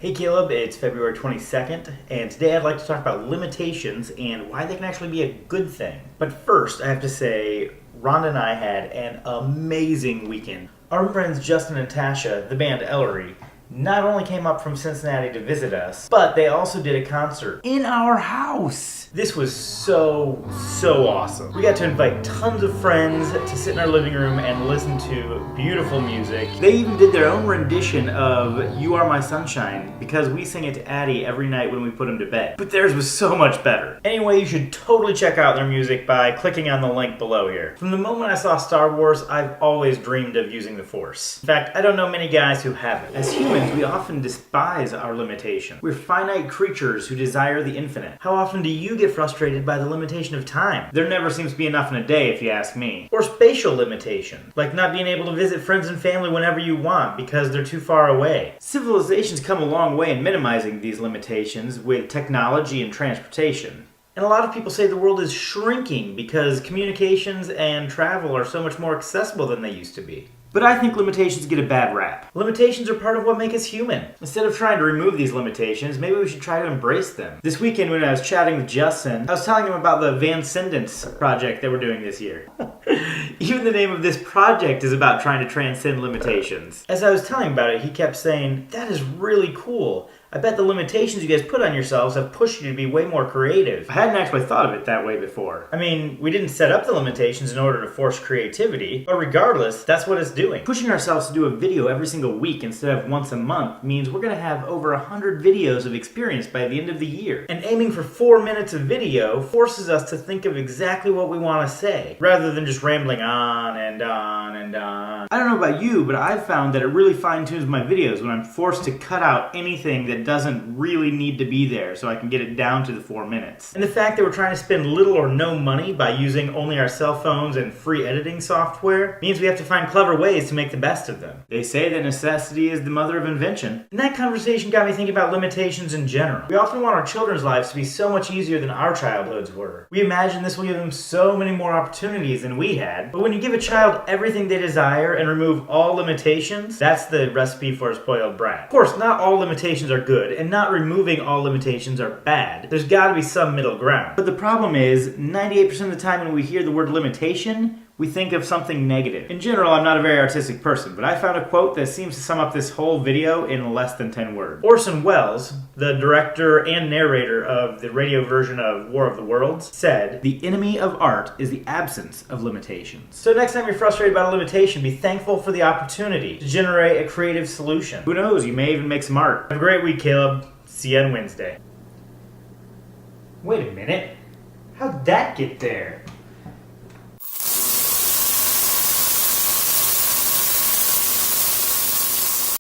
Hey Caleb, it's February 22nd, and today I'd like to talk about limitations and why they can actually be a good thing. But first, I have to say, Rhonda and I had an amazing weekend. Our friends Justin and Tasha, the band Ellery, not only came up from Cincinnati to visit us, but they also did a concert in our house. This was so awesome. We got to invite tons of friends to sit in our living room and listen to beautiful music. They even did their own rendition of You Are My Sunshine because we sing it to Addie every night when we put him to bed. But theirs was so much better. Anyway, you should totally check out their music by clicking on the link below here. From the moment I saw Star Wars, I've always dreamed of using the Force. In fact, I don't know many guys who haven't. As humans, we often despise our limitations. We're finite creatures who desire the infinite. How often do you get frustrated by the limitation of time? There never seems to be enough in a day, if you ask me. Or spatial limitation, like not being able to visit friends and family whenever you want because they're too far away. Civilization's come a long way in minimizing these limitations with technology and transportation. And a lot of people say the world is shrinking because communications and travel are so much more accessible than they used to be. But I think limitations get a bad rap. Limitations are part of what make us human. Instead of trying to remove these limitations, maybe we should try to embrace them. This weekend when I was chatting with Justin, I was telling him about the Vanscendence project that we're doing this year. Even the name of this project is about trying to transcend limitations. As I was telling him about it, he kept saying, "That is really cool. I bet the limitations you guys put on yourselves have pushed you to be way more creative." I hadn't actually thought of it that way before. I mean, we didn't set up the limitations in order to force creativity, but regardless, that's what it's doing. Pushing ourselves to do a video every single week instead of once a month means we're gonna have over 100 videos of experience by the end of the year. And aiming for 4 minutes of video forces us to think of exactly what we want to say, rather than just rambling on and on and on. I don't know about you, but I've found that it really fine-tunes my videos when I'm forced to cut out anything that doesn't really need to be there so I can get it down to the 4 minutes. And the fact that we're trying to spend little or no money by using only our cell phones and free editing software means we have to find clever ways to make the best of them. They say that necessity is the mother of invention. And that conversation got me thinking about limitations in general. We often want our children's lives to be so much easier than our childhoods were. We imagine this will give them so many more opportunities than we had. But when you give a child everything they desire and remove all limitations, that's the recipe for a spoiled brat. Of course, not all limitations are good, and not removing all limitations are bad. There's gotta be some middle ground. But the problem is, 98% of the time when we hear the word limitation, we think of something negative. In general, I'm not a very artistic person, but I found a quote that seems to sum up this whole video in less than 10 words. Orson Welles, the director and narrator of the radio version of War of the Worlds, said, "The enemy of art is the absence of limitations." So next time you're frustrated about a limitation, be thankful for the opportunity to generate a creative solution. Who knows, you may even make some art. Have a great week, Caleb. See you on Wednesday. Wait a minute. How'd that get there?